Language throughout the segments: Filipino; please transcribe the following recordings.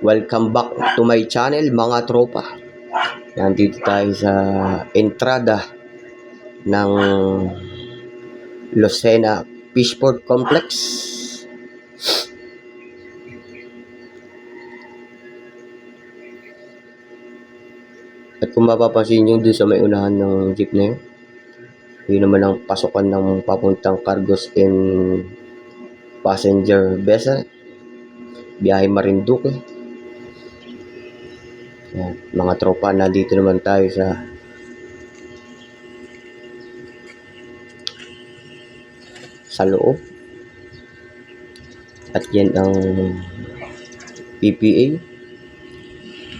Welcome back to my channel mga tropa. Nandito tayo sa entrada ng Lucena Fishport Complex. At kung mapapansin nyo dun sa may unahan ng jeep na yun naman ang pasukan ng papuntang Cargos and Passenger Vessel, biyahe Marinduque. Yan, mga tropa, nandito naman tayo sa loob. At yan ang PPA.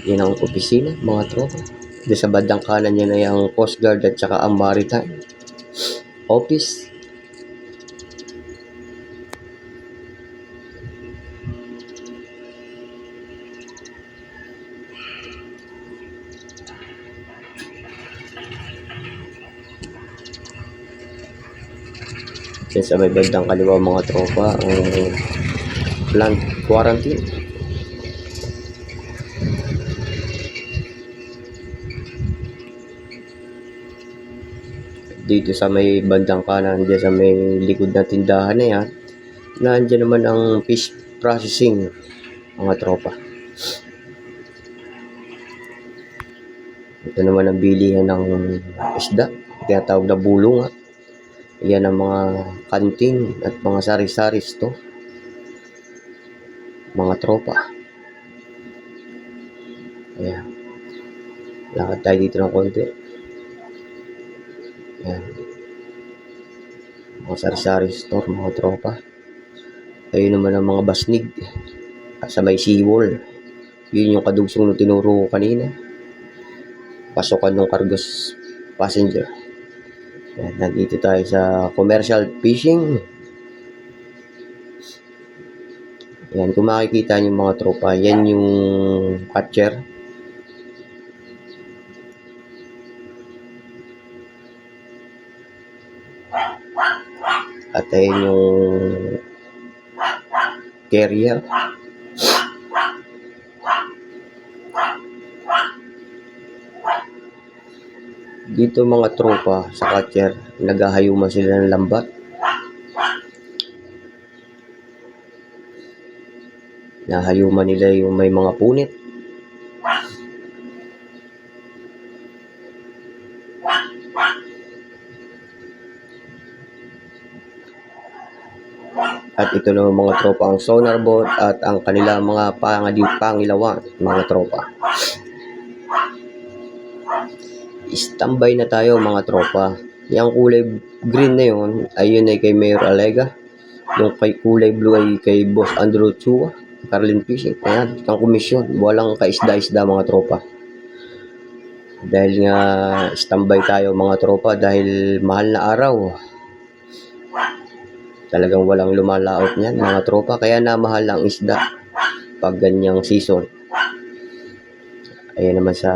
Yan ang opisina, mga tropa. Doon sa bandang kanan yan ay ang Coast Guard at saka ang Maritime Office. Yan sa may bandang kaliwa, mga tropa, ang plant quarantine. Dito sa may bandang kanan, dyan sa may likod na tindahan na yan, nandiyan naman ang fish processing, mga tropa. Ito naman ang bilihan ng isda, tinatawag na bulungan. Yan ang mga kantin at mga sari-sari store, mga tropa. Ayan, lakad tayo dito ng konti. Ayan, mga sari-sari store, mga tropa. Ayun naman ang mga basnig at sa may seawall. Yun yung kadugsong na tinuro ko kanina, pasukan ng Cargos Passenger. Ayan, nandito tayo sa commercial fishing. Ayan, kung makikita nyo mga tropa, yan yung catcher. At ayun yung carrier. Dito mga tropa, sa catcher, naghahayuman sila ng lambat. Nahayuman nila yung may mga punit. At ito na mga tropa ang sonar boat at ang kanila mga pangilawan, mga tropa. Standby na tayo mga tropa. Yung kulay green na yun, ayun ay kay Mayor Alega. Yung kay kulay blue ay kay Boss Andrew Chua, Carlin Fishing. Ayan, ang komisyon. Walang kaisda-isda mga tropa. Dahil nga standby tayo mga tropa dahil mahal na araw. Talagang walang lumalaot niyan mga tropa, kaya namahal ang isda pag ganyang season. Ayan naman sa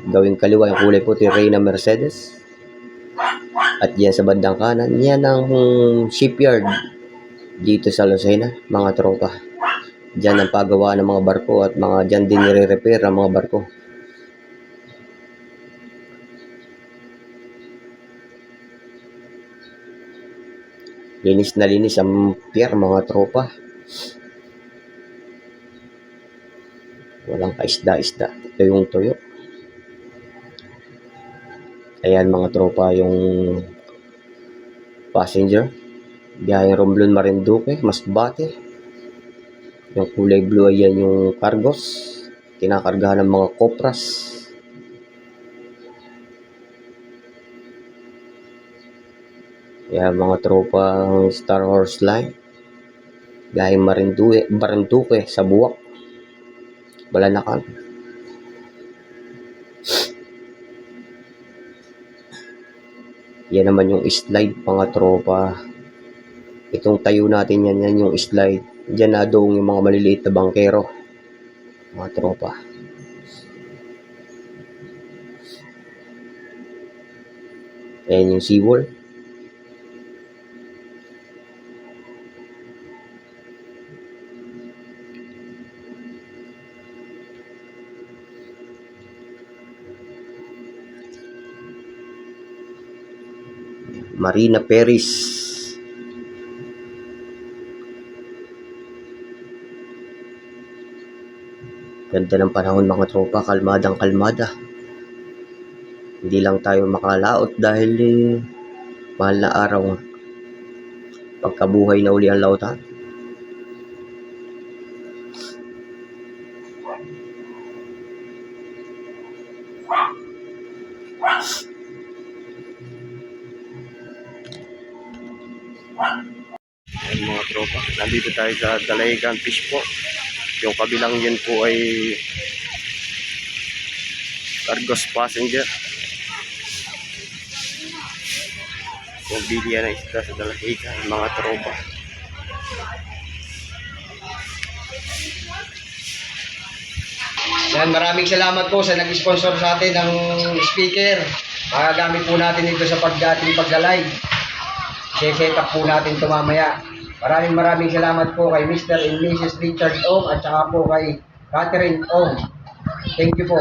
gawing kaliwa yung kulay puti, Reyna Mercedes. At yan sa bandang kanan, yan ang shipyard dito sa Lucena, mga tropa. Diyan ang paggawa ng mga barko at diyan din nire-repair ang mga barko. Linis na linis ang pier mga tropa. Walang kaisda-isda. Ito yung tuyo. Ayan mga tropa yung passenger. Biyaheng Romblon Marinduque, Masbate. Yung kulay blue ayan yung Cargos. Kinakargahan ng mga Copras. Ayan mga tropa ang Star Horse Line. Biyaheng Marinduque sa Buwak, Balanacan. Yan naman yung slide mga tropa. Itong tayo natin yan yung slide. Diyan na doon yung mga maliliit na bangkero, mga tropa. Ayan yung seawall. Marina Perez. Ganda ng panahon mga tropa, kalmadang kalmada. Hindi lang tayo makalaot dahil mahal na araw nga. Pagkabuhay na uli ang lautan. Ayan mga tropa, nandito tayo sa Dalahican Fish Port. Yung kabilang yun po ay Argos Passenger. Kung bilihan na isda sa Dalahican, mga tropa. Yan, maraming salamat po sa nag-sponsor sa atin ng speaker. Magagamit po natin ito sa pag-ating pagla-live. Set up po natin ito mamaya. Maraming salamat po kay Mr. and Mrs. Richard Ong at saka po kay Catherine Ong. Thank you po.